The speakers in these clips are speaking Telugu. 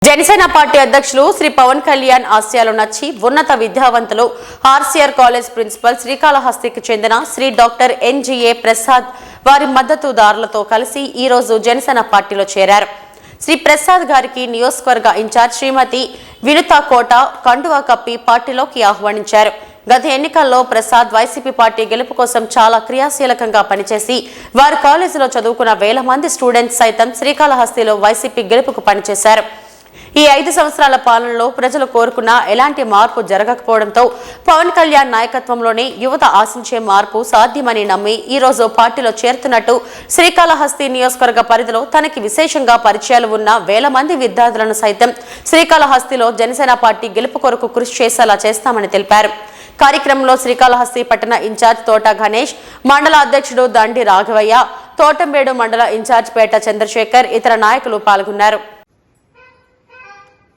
జనసేన పార్టీ అధ్యక్షులు శ్రీ పవన్ కళ్యాణ్ ఆశయాలు నచ్చి ఉన్నత విద్యావంతులు ఆర్సీఆర్ కాలేజ్ ప్రిన్సిపల్ శ్రీకాళహస్తికి చెందిన శ్రీ డాక్టర్ ఎన్జీఏ ప్రసాద్ వారి మద్దతుదారులతో కలిసి ఈ రోజు జనసేన పార్టీలో చేరారు. శ్రీ ప్రసాద్ గారికి నియోజకవర్గ ఇన్ఛార్జ్ శ్రీమతి వినుతా కోట కండువా కప్పి పార్టీలోకి ఆహ్వానించారు. గత ఎన్నికల్లో ప్రసాద్ వైసీపీ పార్టీ గెలుపు కోసం చాలా క్రియాశీలకంగా పనిచేసి వారి కాలేజీలో చదువుకున్న వేల మంది స్టూడెంట్స్ సైతం శ్రీకాళహస్తిలో వైసీపీ గెలుపుకు పనిచేశారు. ఈ 5 సంవత్సరాల పాలనలో ప్రజలు కోరుకున్న ఎలాంటి మార్పు జరగకపోవడంతో పవన్ కళ్యాణ్ నాయకత్వంలోనే యువత ఆశించే మార్పు సాధ్యమని నమ్మి ఈ రోజు పార్టీలో చేరుతున్నట్టు శ్రీకాళహస్తి నియోజకవర్గ పరిధిలో తనకి విశేషంగా పరిచయాలు ఉన్న వేల మంది విద్యార్థులను సైతం శ్రీకాళహస్తిలో జనసేన పార్టీ గెలుపు కొరకు కృషి చేసేలా చేస్తామని తెలిపారు. కార్యక్రమంలో శ్రీకాళహస్తి పట్టణ ఇన్ఛార్జ్ తోట గణేష్, మండల అధ్యక్షుడు దండి రాఘవయ్య, తోటంబేడు మండల ఇన్ఛార్జ్ పేట చంద్రశేఖర్ ఇతర నాయకులు పాల్గొన్నారు.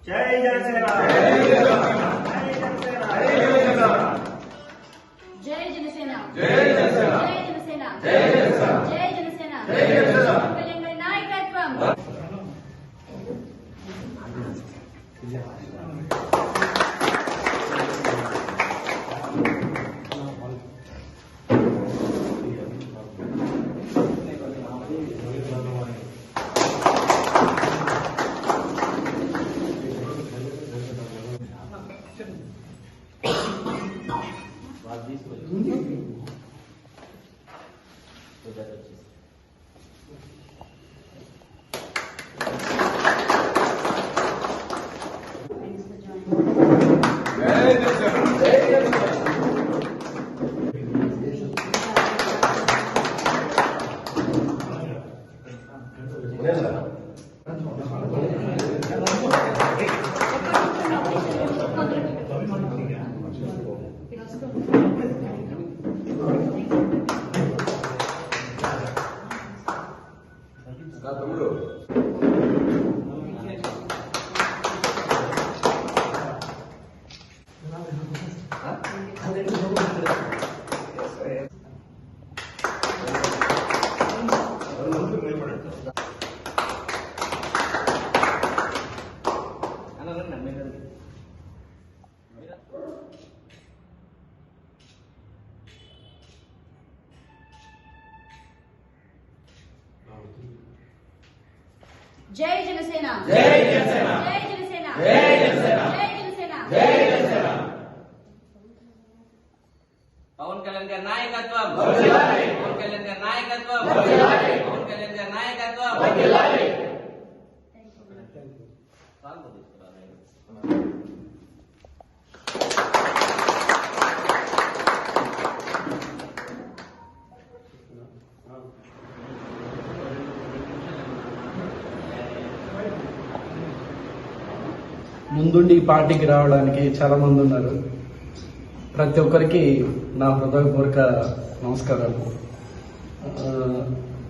జై జనసేన జై జనసేన జై జనసేన జై జనసేన జై జనసేన జై జనసేన జై జనసేన జై జనసేన కళ్యాణ్ నాయకత్వం జై జనసేన జై జనసేన జై జనసేన జై జనసేన జై జనసేన జై జనసేన పవన్ కళ్యాణ్ గారి నాయకత్వం వర్ధిల్లాలి. పవన్ కళ్యాణ్ గారి నాయకత్వం వర్ధిల్లాలి. పవన్ కళ్యాణ్ గారి నాయకత్వం వర్ధిల్లాలి. ముందుండి ఈ పార్టీకి రావడానికి చాలా మంది ఉన్నారు. ప్రతి ఒక్కరికి నా హృదయపూర్వక నమస్కారాలు.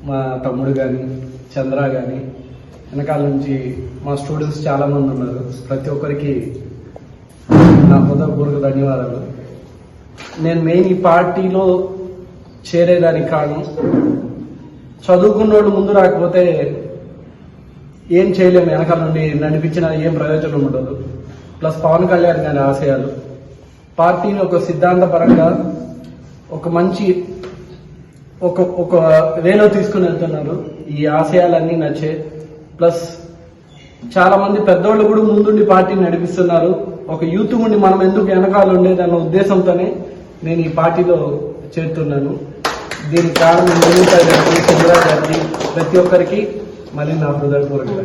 మా తమ్ముడు కానీ చంద్ర కానీ వెనకాల నుంచి మా స్టూడెంట్స్ చాలా మంది ఉన్నారు. ప్రతి ఒక్కరికి నా హృదయపూర్వక ధన్యవాదాలు. నేను మెయిన్ ఈ పార్టీలో చేరేదానికి కారణం, చదువుకున్న వాళ్ళు ముందు రాకపోతే ఏం చేయలేము, వెనకాల నుండి నడిపించిన ఏం ప్రయోజనం ఉండదు. ప్లస్ పవన్ కళ్యాణ్ గారి ఆశయాలు పార్టీని ఒక సిద్ధాంతపరంగా ఒక మంచి ఒక వేలో తీసుకుని వెళ్తున్నారు. ఈ ఆశయాలన్నీ నచ్చే, ప్లస్ చాలా మంది పెద్దోళ్ళు కూడా ముందుండి పార్టీని నడిపిస్తున్నారు. ఒక యూత్ ఉండి మనం ఎందుకు వెనకాల ఉండేదన్న ఉద్దేశంతోనే నేను ఈ పార్టీలో చేరుతున్నాను. దీనికి కారణం చంద్ర గారికి ప్రతి ఒక్కరికి మళ్ళీ నా హృదయపూర్వక